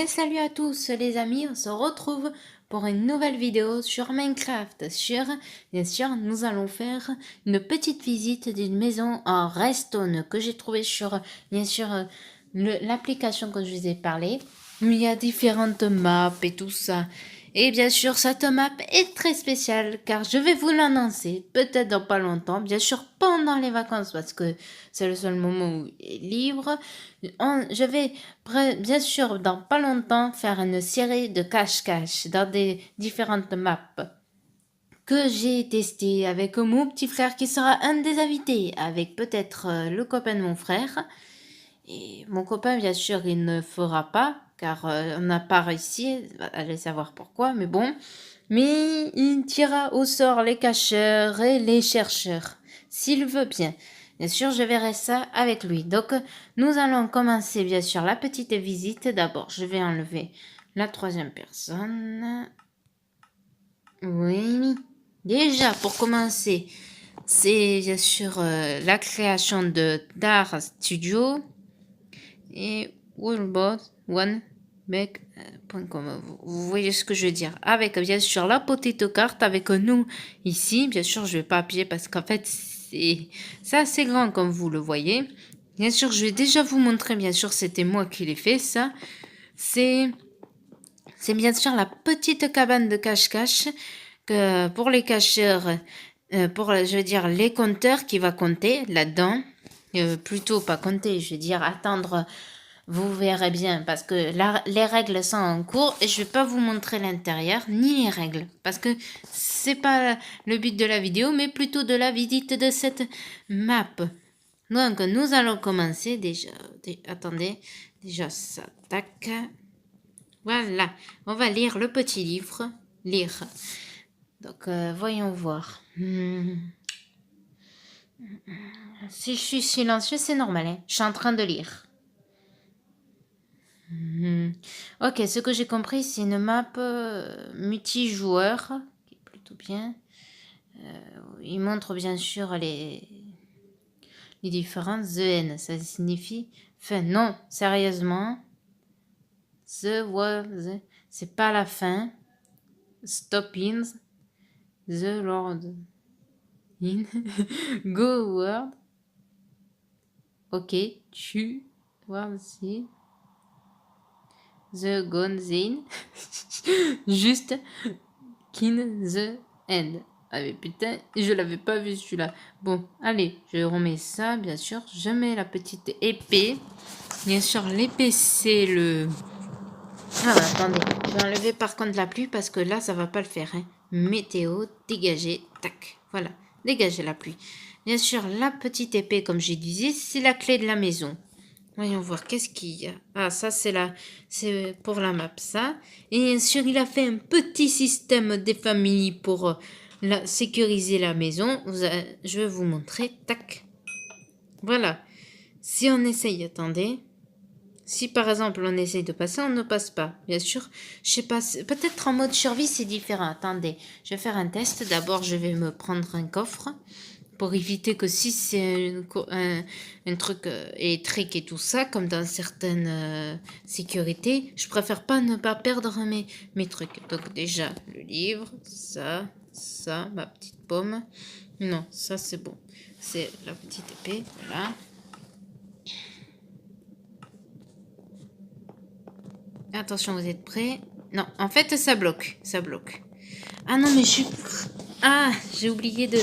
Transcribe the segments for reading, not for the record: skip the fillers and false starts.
Bien salut à tous les amis, on se retrouve pour une nouvelle vidéo sur Minecraft. Bien sûr, nous allons faire une petite visite d'une maison en redstone que j'ai trouvée sur, bien sûr, l'application que je vous ai parlé. Il y a différentes maps et tout ça. Et bien sûr, cette map est très spéciale car je vais vous l'annoncer peut-être dans pas longtemps, bien sûr pendant les vacances parce que c'est le seul moment où il est libre. Je vais bien sûr dans pas longtemps faire une série de cache-cache dans des différentes maps que j'ai testé avec mon petit frère qui sera un des invités, avec peut-être le copain de mon frère. Et mon copain, bien sûr, il ne fera pas, car on n'a pas réussi, allez savoir pourquoi, mais bon. Mais il tirera au sort les cacheurs et les chercheurs, s'il veut bien. Bien sûr, je verrai ça avec lui. Donc, nous allons commencer, bien sûr, la petite visite. D'abord, je vais enlever la troisième personne. Oui. Déjà, pour commencer, c'est bien sûr la création de Dar Studio et Worldbot One Make.com. Vous voyez ce que je veux dire. Avec bien sûr la petite carte avec nous ici. Bien sûr, je vais pas appuyer parce qu'en fait, c'est assez grand comme vous le voyez. Bien sûr, je vais déjà vous montrer. Bien sûr, c'était moi qui l'ai fait ça. C'est bien sûr la petite cabane de cache-cache que pour les cacheurs, pour je veux dire les compteurs qui va compter là-dedans. Plutôt pas compter, je veux dire attendre. Vous verrez bien parce que les règles sont en cours et je vais pas vous montrer l'intérieur ni les règles parce que c'est pas le but de la vidéo mais plutôt de la visite de cette map. Donc nous allons commencer déjà. Attendez, déjà ça, tac. Voilà, on va lire le petit livre. Lire. Donc voyons voir. Si je suis silencieux, c'est normal. Hein. Je suis en train de lire. Ok, ce que j'ai compris, c'est une map multijoueur, qui est plutôt bien. Il montre bien sûr les différences. The End, ça signifie fin. Non, sérieusement. C'est pas la fin. Stopping. The Lord. In. Go World. Ok, tu. World see. The Gone Zane. Juste. Kin the End. Ah mais putain, je l'avais pas vu celui-là. Bon, allez, je remets ça, bien sûr. Je mets la petite épée. Bien sûr, l'épée, c'est le... Ah, attendez. Je vais enlever par contre la pluie parce que là, ça va pas le faire. Hein. Météo, dégager, tac. Voilà, dégager la pluie. Bien sûr, la petite épée, comme je disais, c'est la clé de la maison. Voyons voir, qu'est-ce qu'il y a. Ah, ça, c'est pour la map, ça. Et bien sûr, il a fait un petit système des familles pour sécuriser la maison. Je vais vous montrer. Tac. Voilà. Si on essaye, attendez. Si par exemple on essaye de passer, on ne passe pas. Bien sûr, je sais pas, peut-être en mode survie c'est différent. Attendez, je vais faire un test. D'abord, je vais me prendre un coffre pour éviter que si c'est un truc électrique et tout ça, comme dans certaines sécurités, je préfère pas ne pas perdre mes trucs. Donc déjà, le livre, ça, ma petite pomme. Non, ça c'est bon. C'est la petite épée, voilà. Attention, vous êtes prêts? Non, en fait, ça bloque. Ça bloque. Ah non, mais je suis... Ah, j'ai oublié de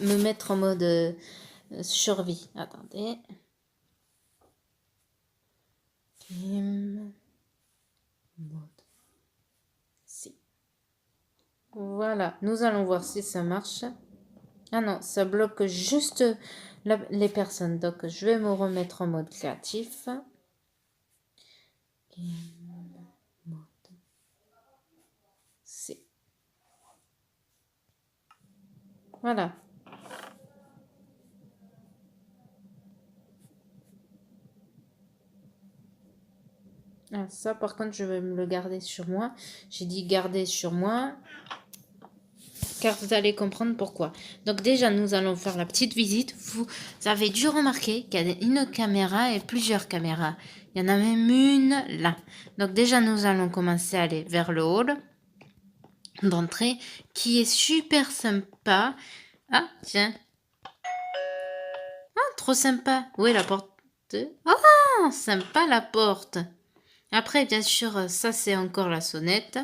me mettre en mode survie. Attendez. Game mode. Si. Voilà, nous allons voir si ça marche. Ah non, ça bloque juste les personnes. Donc, je vais me remettre en mode créatif. Game mode. Si. Voilà. Ah, ça, par contre, je vais me le garder sur moi. J'ai dit garder sur moi, car vous allez comprendre pourquoi. Donc déjà, nous allons faire la petite visite. Vous avez dû remarquer qu'il y a une caméra et plusieurs caméras. Il y en a même une là. Donc déjà, nous allons commencer à aller vers le hall d'entrée qui est super sympa. Ah, tiens. Ah, trop sympa. Où est la porte? Oh, sympa la porte. Après, bien sûr, ça c'est encore la sonnette.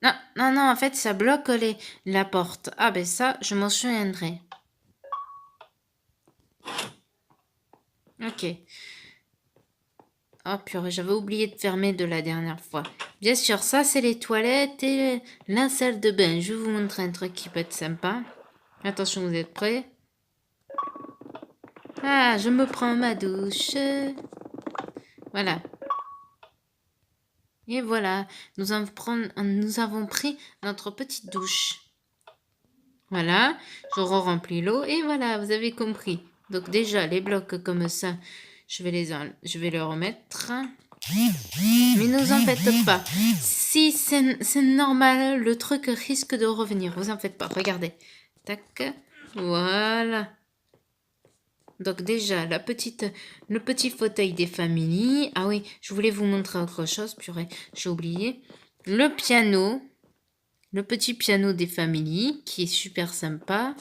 Non, non, non, en fait, ça bloque la porte. Ah ben ça, je m'en souviendrai. Ok. Oh purée, j'avais oublié de fermer de la dernière fois. Bien sûr, ça c'est les toilettes et la salle de bain. Je vais vous montrer un truc qui peut être sympa. Attention, vous êtes prêts? Ah, je me prends ma douche. Voilà. Et voilà, nous avons pris notre petite douche. Voilà, je remplis l'eau et voilà, vous avez compris. Donc déjà, les blocs comme ça, je vais les remettre. Mais ne vous en faites pas. Si c'est normal, le truc risque de revenir. Vous en faites pas. Regardez. Tac. Voilà. Donc déjà, le petit fauteuil des familles. Ah oui, je voulais vous montrer autre chose. Purée, j'ai oublié. Le piano. Le petit piano des familles qui est super sympa.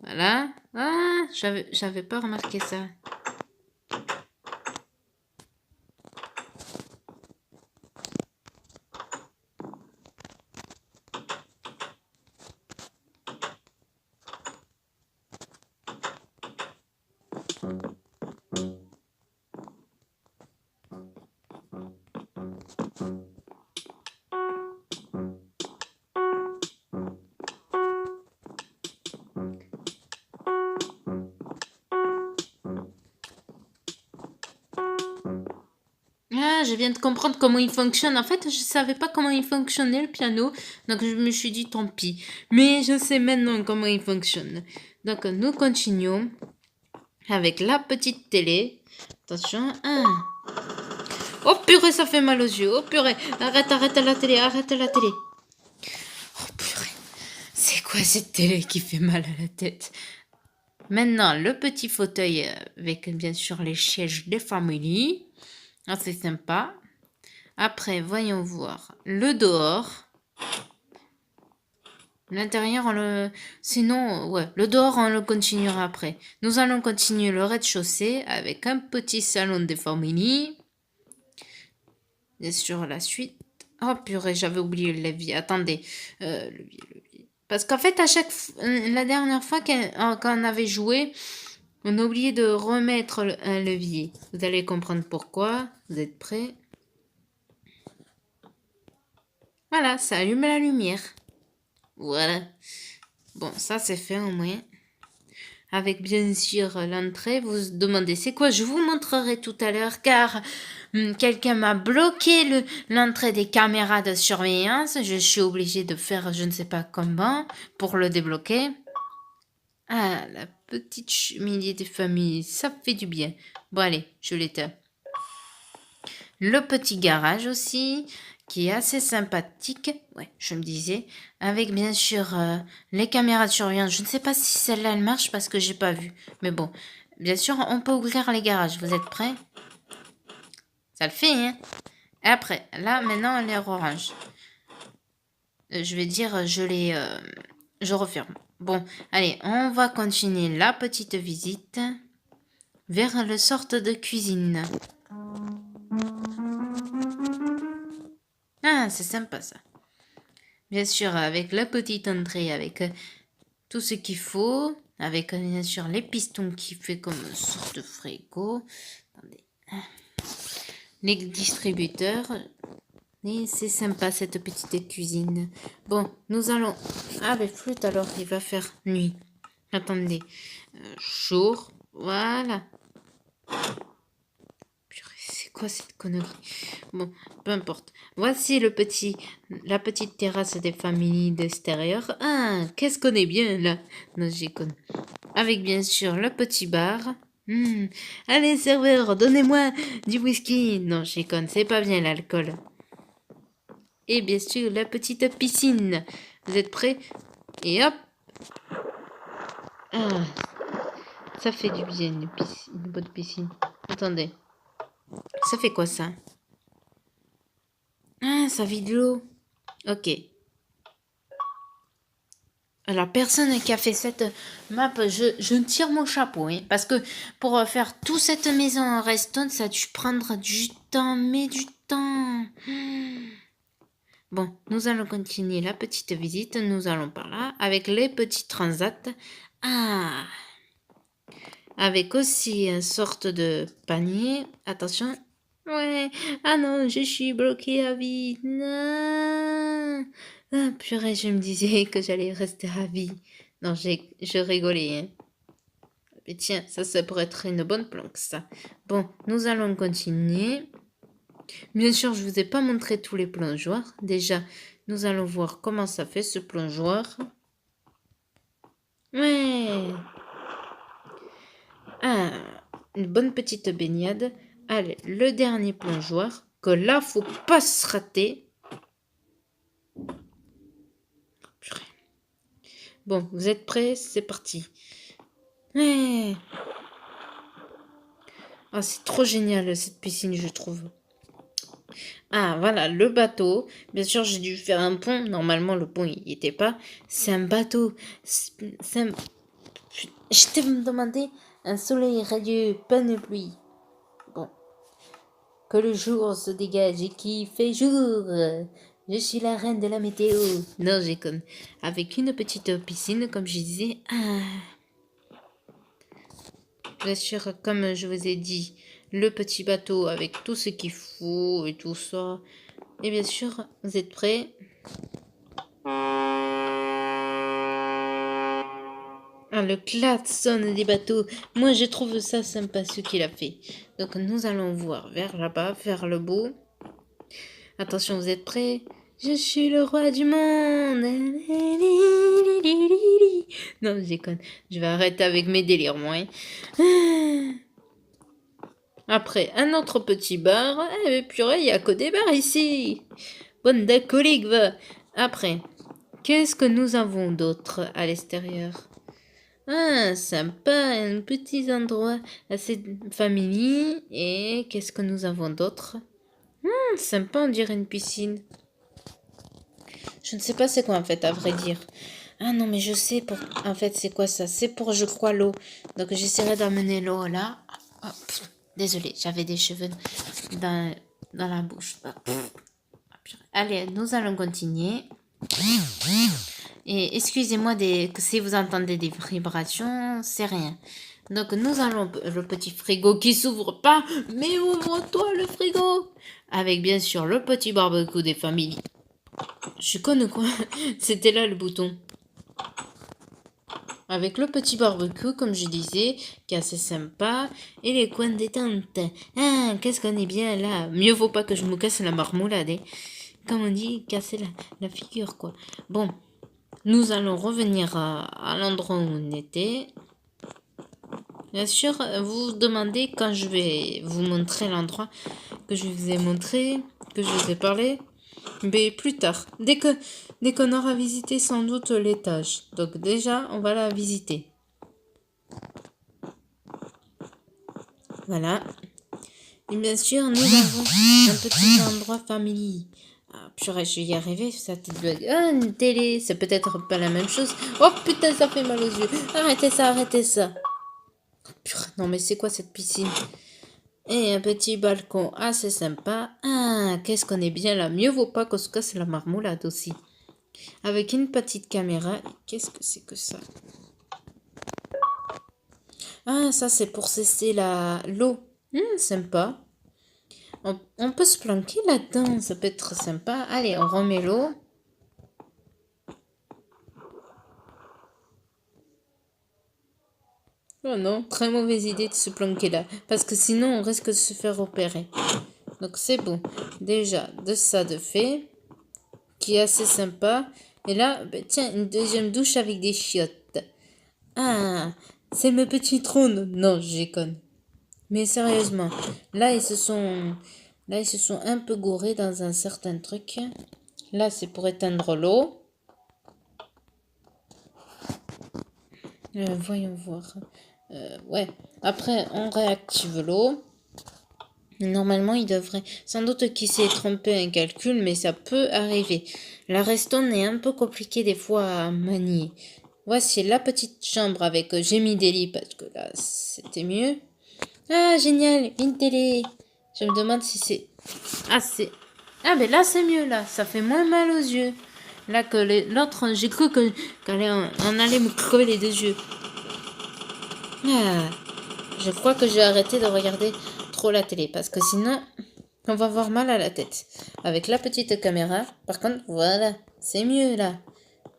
Voilà. Ah, j'avais pas remarqué ça. Ah, je viens de comprendre comment il fonctionne. En fait, je savais pas comment il fonctionnait le piano, donc je me suis dit tant pis. Mais je sais maintenant comment il fonctionne. Donc nous continuons avec la petite télé. Attention. Ah. Oh purée, ça fait mal aux yeux. Oh purée, arrête la télé, arrête la télé. Oh purée, c'est quoi cette télé qui fait mal à la tête? Maintenant, le petit fauteuil avec bien sûr les sièges des familles. Ah, c'est sympa. Après, voyons voir le dehors. L'intérieur, sinon, ouais, le dehors, on le continuera après. Nous allons continuer le rez-de-chaussée avec un petit salon des familles. Bien sûr, la suite. Oh purée, j'avais oublié le levier. Attendez. Levier. Parce qu'en fait, la dernière fois quand on avait joué, on a oublié de remettre un levier. Vous allez comprendre pourquoi. Vous êtes prêts? Voilà, ça allume la lumière. Voilà. Bon, ça c'est fait au moins. Avec bien sûr l'entrée, vous vous demandez c'est quoi? Je vous montrerai tout à l'heure car quelqu'un m'a bloqué l'entrée des caméras de surveillance. Je suis obligée de faire je ne sais pas comment pour le débloquer. Ah, la petite cheminée des familles, ça fait du bien. Bon allez, je l'éteins. Le petit garage aussi, qui est assez sympathique. Ouais, je me disais. Avec bien sûr les caméras de surveillance. Je ne sais pas si celle-là elle marche parce que j'ai pas vu. Mais bon, bien sûr, on peut ouvrir les garages. Vous êtes prêts? Ça le fait, hein? Et après, là, maintenant, elle est orange. Je vais dire, je referme. Bon, allez, on va continuer la petite visite vers le sorte de cuisine. Ah, c'est sympa ça. Bien sûr, avec la petite entrée, avec tout ce qu'il faut, avec bien sûr les pistons qui fait comme une sorte de frigo. Attendez. Les distributeurs. Et c'est sympa cette petite cuisine. Bon, nous allons... Ah, mais flûte alors, il va faire nuit. Attendez. Jour. Voilà. C'est quoi cette connerie? Bon, peu importe. Voici la petite terrasse des familles d'extérieur. Ah, qu'est-ce qu'on est bien là? Non, j'y connais. Avec bien sûr le petit bar. Allez, serveur, donnez-moi du whisky. Non, j'y connais, c'est pas bien l'alcool. Et bien sûr la petite piscine. Vous êtes prêts? Et hop. Ah, ça fait du bien une bonne piscine. Attendez. Ça fait quoi, ça? Ah, ça vide l'eau. Ok. La personne qui a fait cette map, je tire mon chapeau, hein, parce que pour faire toute cette maison en redstone, ça a dû prendre du temps, mais du temps. Bon, nous allons continuer la petite visite. Nous allons par là, avec les petits transats. Ah, avec aussi une sorte de panier. Attention. Ouais. Ah non, je suis bloquée à vie. Non. Ah, purée, je me disais que j'allais rester à vie. Non, je rigolais, hein. Mais tiens, ça pourrait être une bonne planque, ça. Bon, nous allons continuer. Bien sûr, je ne vous ai pas montré tous les plongeoires. Déjà, nous allons voir comment ça fait, ce plongeoir. Ouais. Ah, une bonne petite baignade. Allez, le dernier plongeoir. Que là, faut pas se rater. Purée. Bon, vous êtes prêts? C'est parti. Ouais. Ah, c'est trop génial cette piscine, je trouve. Ah, voilà, le bateau. Bien sûr, j'ai dû faire un pont. Normalement, le pont, il n'y était pas. C'est un bateau. C'est un... Je t'ai demandé un soleil radieux, pas de pluie. Bon. Que le jour se dégage et qu'il fait jour. Je suis la reine de la météo. Non, j'ai con. Avec une petite piscine, comme je disais. Ah. Bien sûr, comme je vous ai dit, le petit bateau avec tout ce qu'il faut et tout ça. Et bien sûr, vous êtes prêts? Ah, le klaxon des bateaux. Moi, je trouve ça sympa ce qu'il a fait. Donc, nous allons voir vers là-bas, vers le beau. Attention, vous êtes prêts? Je suis le roi du monde. Non, je déconne. Je vais arrêter avec mes délires, moi. Hein. Après, un autre petit bar. Eh, mais purée, il n'y a que des bars ici. Bonne d'alcoolique, va. Après, qu'est-ce que nous avons d'autre à l'extérieur? Ah, sympa, un petit endroit assez familier. Et qu'est-ce que nous avons d'autre? Sympa, on dirait une piscine. Je ne sais pas c'est quoi en fait, à vrai dire. Ah non, mais je sais pour... En fait, c'est quoi ça? C'est pour, je crois, l'eau. Donc, j'essaierai d'amener l'eau là. Oh, désolée, j'avais des cheveux dans la bouche. Allez, nous allons continuer. Et excusez-moi si vous entendez des vibrations, c'est rien. Donc nous allons le petit frigo qui s'ouvre pas, mais ouvre-toi le frigo. Avec bien sûr le petit barbecue des familles. Je connais quoi? C'était là le bouton. Avec le petit barbecue, comme je disais, qui est assez sympa. Et les coins détente. Ah, qu'est-ce qu'on est bien là. Mieux vaut pas que je me casse la marmoulade. Hein. Comme on dit, casser la figure, quoi. Bon, nous allons revenir à l'endroit où on était. Bien sûr, vous vous demandez quand je vais vous montrer l'endroit que je vous ai montré, que je vous ai parlé. Mais plus tard, dès qu'on aura visité sans doute l'étage. Donc déjà, on va la visiter. Voilà. Et bien sûr, nous avons un petit endroit familier. Ah, purée, je vais y arriver, ça petite blague. Ah, une télé, c'est peut-être pas la même chose. Oh putain, ça fait mal aux yeux. Arrêtez ça, arrêtez ça. Purée, non mais c'est quoi cette piscine? Et un petit balcon assez sympa. Ah, qu'est-ce qu'on est bien là. Mieux vaut pas qu'on se casse la marmoulade aussi. Avec une petite caméra. Qu'est-ce que c'est que ça? Ah, ça c'est pour cesser l'eau. Sympa. On peut se planquer là-dedans. Ça peut être sympa. Allez, on remet l'eau. Oh non, très mauvaise idée de se planquer là. Parce que sinon, on risque de se faire opérer. Donc c'est bon. Déjà, de ça de fait. Qui est assez sympa. Et là, ben, tiens, une deuxième douche avec des chiottes. Ah, c'est le petit trône. Non, je déconne. Mais sérieusement, là ils se sont un peu gourés dans un certain truc. Là, c'est pour éteindre l'eau. Voyons voir. Ouais. Après, on réactive l'eau. Normalement, il devrait. Sans doute qu'il s'est trompé un calcul, mais ça peut arriver. La redstone est un peu compliquée des fois à manier. Voici la petite chambre avec j'ai mis des lits parce que là, c'était mieux. Ah, génial, une télé. Je me demande si c'est... Ah, c'est... Ah, ben là, c'est mieux, là. Ça fait moins mal aux yeux. Là, que l'autre, j'ai cru qu'elle on allait me crever les deux yeux. Ah, je crois que j'ai arrêté de regarder trop la télé parce que sinon, on va avoir mal à la tête. Avec la petite caméra, par contre, voilà, c'est mieux, là.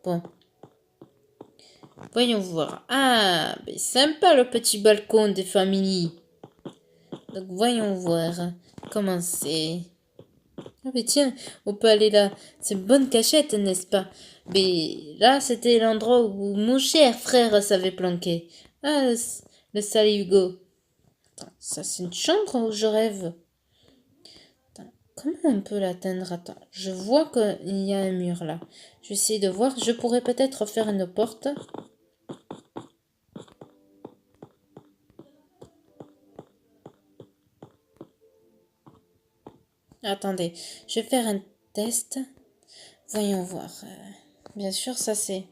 Bon. Voyons voir. Ah, ben sympa le petit balcon des familles. Donc voyons voir comment c'est. Ah mais tiens, on peut aller là. C'est une bonne cachette, n'est-ce pas? Mais là, c'était l'endroit où mon cher frère s'avait planqué. Ah, le sale Hugo. Attends, ça c'est une chambre où je rêve. Attends, comment on peut l'atteindre? Attends, je vois qu'il y a un mur là. Je vais essayer de voir. Je pourrais peut-être faire une porte. Attendez, je vais faire un test. Voyons voir. Bien sûr, ça c'est...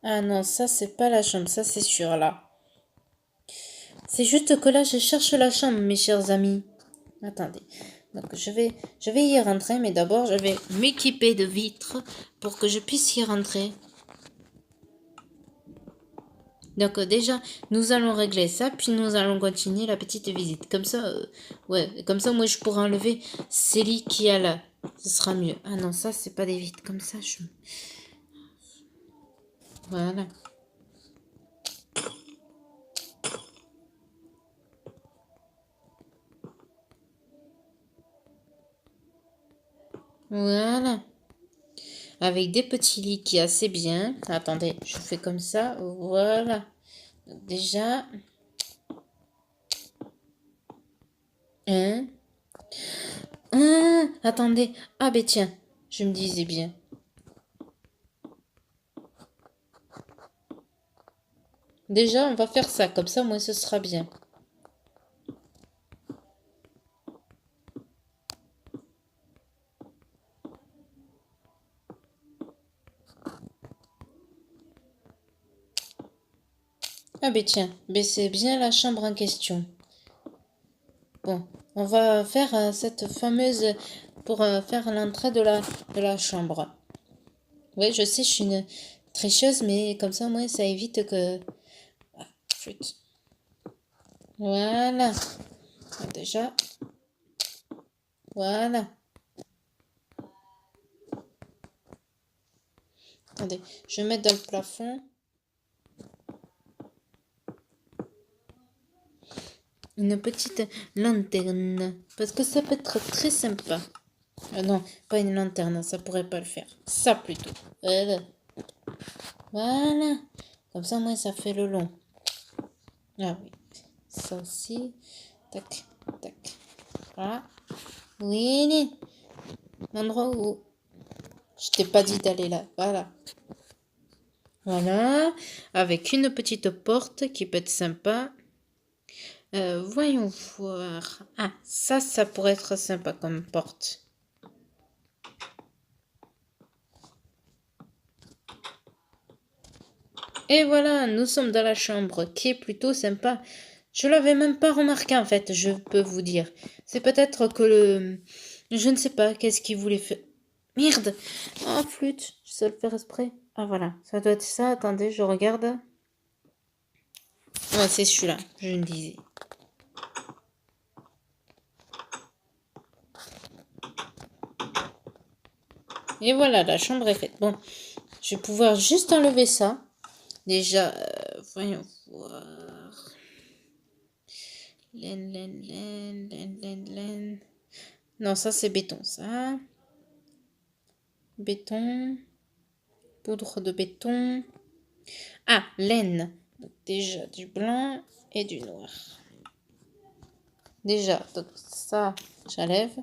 Ah non, ça c'est pas la chambre, ça c'est sûr là. C'est juste que là je cherche la chambre, mes chers amis. Attendez. Donc je vais y rentrer, mais d'abord je vais m'équiper de vitres pour que je puisse y rentrer. Donc déjà, nous allons régler ça, puis nous allons continuer la petite visite. Comme ça, ouais, comme ça moi je pourrai enlever ces lits qu'il y a là. Ce sera mieux. Ah non, ça c'est pas des vitres. Comme ça, je... Voilà. Voilà. Avec des petits lits qui est assez bien. Attendez, je fais comme ça. Voilà. Donc déjà... Un. Attendez. Ah ben tiens, je me disais bien. Déjà, on va faire ça. Comme ça, moi, ce sera bien. Ah ben tiens, ben c'est bien la chambre en question. Bon, on va faire cette fameuse pour faire l'entrée de la chambre. Oui, je sais, je suis une tricheuse, mais comme ça, moi, ça évite que... Ah, chut. Voilà. Déjà. Voilà. Attendez, je vais mettre dans le plafond. Une petite lanterne. Parce que ça peut être très sympa. Non, pas une lanterne, ça pourrait pas le faire. Ça plutôt. Voilà. Voilà. Comme ça, moi, ça fait le long. Ah oui. Ça aussi. Tac, tac. Voilà. Oui. L'endroit où... Je t'ai pas dit d'aller là. Voilà. Voilà. Avec une petite porte qui peut être sympa. Voyons voir. Ah, ça pourrait être sympa comme porte. Et voilà, nous sommes dans la chambre qui est plutôt sympa. Je l'avais même pas remarqué en fait, je peux vous dire. C'est peut-être que le... Je ne sais pas, qu'est-ce qu'il voulait faire. Merde. Oh, flûte, je sais le faire exprès. Ah voilà, ça doit être ça, attendez, je regarde. Ouais, c'est celui-là, je me disais. Et voilà, la chambre est faite. Bon, je vais pouvoir juste enlever ça. Déjà, voyons voir. Laine. Non, ça c'est béton, ça. Béton. Poudre de béton. Ah, laine. Donc déjà du blanc et du noir. Déjà, donc ça, j'enlève.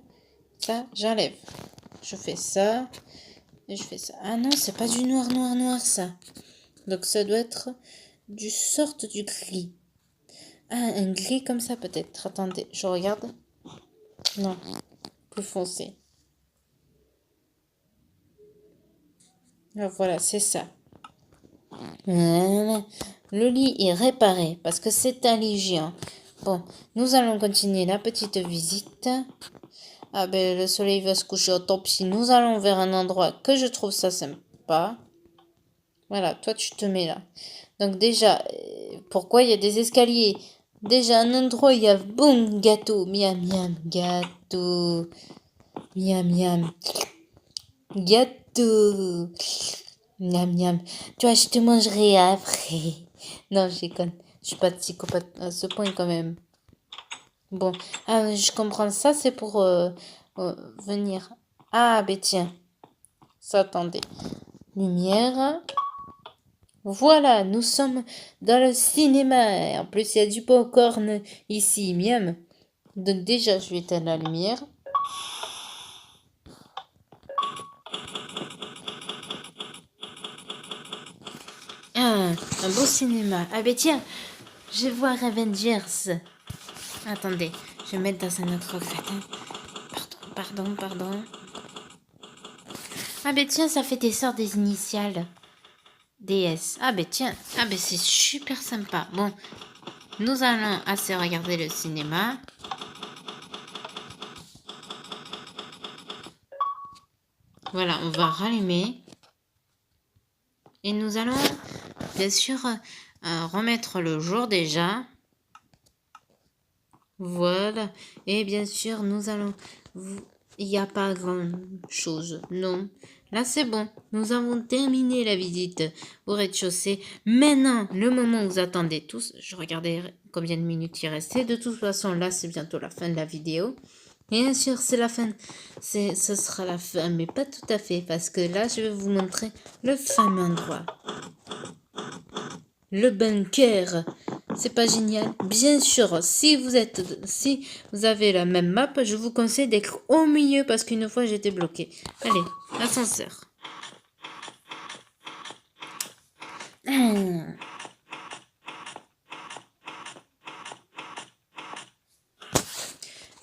Ça, j'enlève. Je fais ça. Et je fais ça. Ah non, c'est pas du noir, ça. Donc ça doit être du sorte du gris. Ah, un gris comme ça peut-être. Attendez, je regarde. Non, plus foncé. Ah, voilà, c'est ça. Voilà. Le lit est réparé parce que c'est un lit géant. Bon, nous allons continuer la petite visite. Ah ben, le soleil va se coucher au top si nous allons vers un endroit que je trouve ça sympa. Voilà, toi tu te mets là. Donc déjà, pourquoi il y a des escaliers? Déjà, un endroit, il y a boum, gâteau, miam, miam, gâteau, miam, miam, gâteau, miam, miam. Toi, je te mangerai après. Non, je déconne. Je suis pas psychopathe à ce point quand même. Bon, ah, je comprends ça, c'est pour venir. Ah, ben tiens, ça, attendez. Lumière. Voilà, nous sommes dans le cinéma. En plus, il y a du popcorn ici, miam. Donc déjà, je vais éteindre la lumière. Ah, un beau cinéma. Ah ben tiens, je vais voir Avengers. Attendez, je vais mettre dans un autre gratin. Pardon. Ah ben tiens, ça fait des sortes des initiales. DS. Ah ben tiens, ah ben c'est super sympa. Bon, nous allons assez regarder le cinéma. Voilà, on va rallumer. Et nous allons, bien sûr, remettre le jour déjà. Voilà. Et bien sûr, nous allons... Il n'y a pas grand-chose. Non. Là, c'est bon. Nous avons terminé la visite au rez-de-chaussée. Maintenant, le moment où vous attendez tous. Je regardais combien de minutes il restait. De toute façon, là, c'est bientôt la fin de la vidéo. Bien sûr, c'est la fin. Ce sera la fin, mais pas tout à fait. Parce que là, je vais vous montrer le fameux endroit. Le bunker. C'est pas génial? Bien sûr, si vous avez la même map, je vous conseille d'être au milieu parce qu'une fois j'étais bloqué. Allez, ascenseur.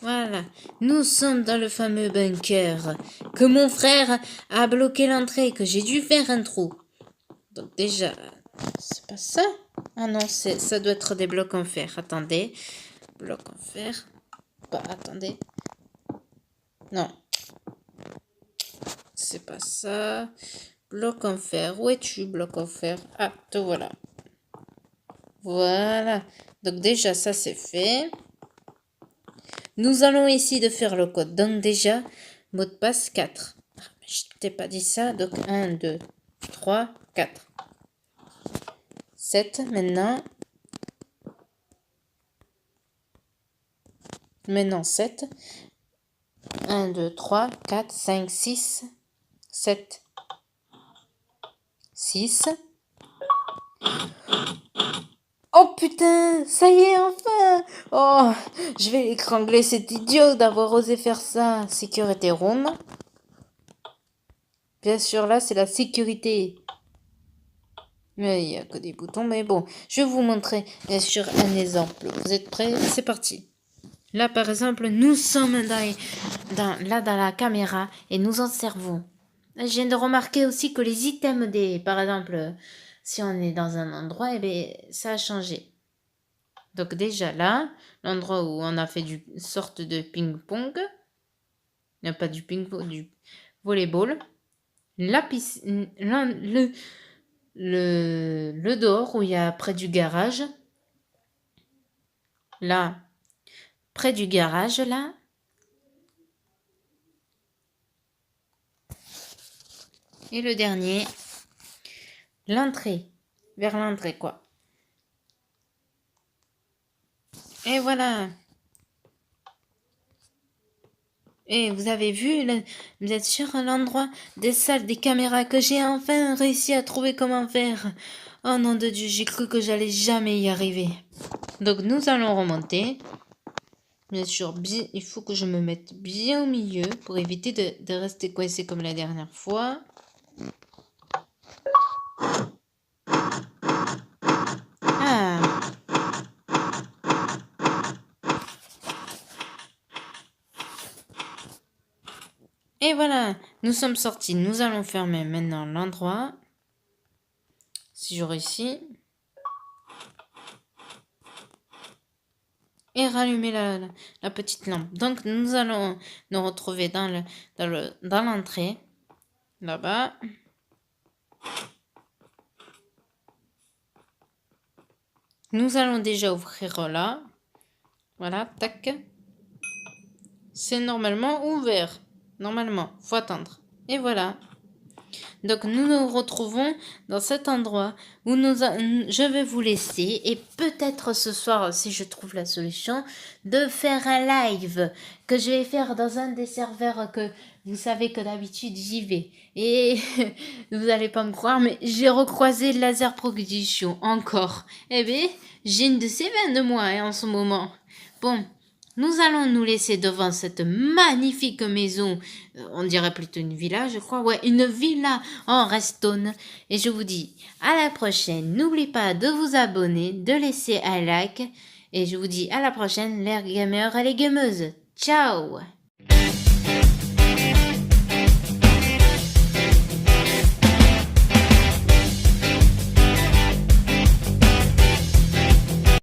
Voilà, nous sommes dans le fameux bunker que mon frère a bloqué l'entrée, que j'ai dû faire un trou. Donc déjà, c'est pas ça? Ah non, ça doit être des blocs en fer. Attendez, blocs en fer. Bah, attendez. Non. C'est pas ça. Bloc en fer. Où es-tu, bloc en fer? Ah, te voilà. Voilà. Donc déjà, ça c'est fait. Nous allons essayer de faire le code. Donc déjà, mot de passe 4. Ah, mais je t'ai pas dit ça. Donc 1, 2, 3, 4. 7 maintenant. Maintenant 7. 1, 2, 3, 4, 5, 6, 7, 6. Oh putain, ça y est enfin. Oh, je vais étrangler cet idiot d'avoir osé faire ça. Sécurité room. Bien sûr, là, c'est la sécurité. Mais il n'y a que des boutons, mais bon. Je vais vous montrer, bien sûr, un exemple. Vous êtes prêts? C'est parti. Là, par exemple, nous sommes dans la caméra et nous observons. Je viens de remarquer aussi que les items par exemple, si on est dans un endroit, eh bien, ça a changé. Donc déjà là, l'endroit où on a fait du sorte de ping-pong, non pas du ping-pong, du volleyball, la piscine, le dehors où il y a près du garage, là, près du garage là, et le dernier, l'entrée, vers l'entrée quoi. Et voilà. Et vous avez vu, là, vous êtes sûr à l'endroit des salles, des caméras que j'ai enfin réussi à trouver comment faire. Oh nom de Dieu, j'ai cru que j'allais jamais y arriver. Donc nous allons remonter. Bien sûr, il faut que je me mette bien au milieu pour éviter de rester coincé comme la dernière fois. Et voilà, nous sommes sortis. Nous allons fermer maintenant l'endroit. Si je réussis. Et rallumer la petite lampe. Donc, nous allons nous retrouver dans l'entrée. Là-bas. Nous allons déjà ouvrir là. Voilà, tac. C'est normalement ouvert. Normalement, faut attendre. Et voilà. Donc nous nous retrouvons dans cet endroit où je vais vous laisser et peut-être ce soir, si je trouve la solution, de faire un live que je vais faire dans un des serveurs que vous savez que d'habitude j'y vais. Et vous allez pas me croire, mais j'ai recroisé Laser Production encore. Eh bien, j'ai une de ces veines de moi en ce moment. Bon. Nous allons nous laisser devant cette magnifique maison, on dirait plutôt une villa, je crois, ouais, une villa en Restone. Et je vous dis à la prochaine. N'oubliez pas de vous abonner, de laisser un like. Et je vous dis à la prochaine, les gamers et les gameuses. Ciao!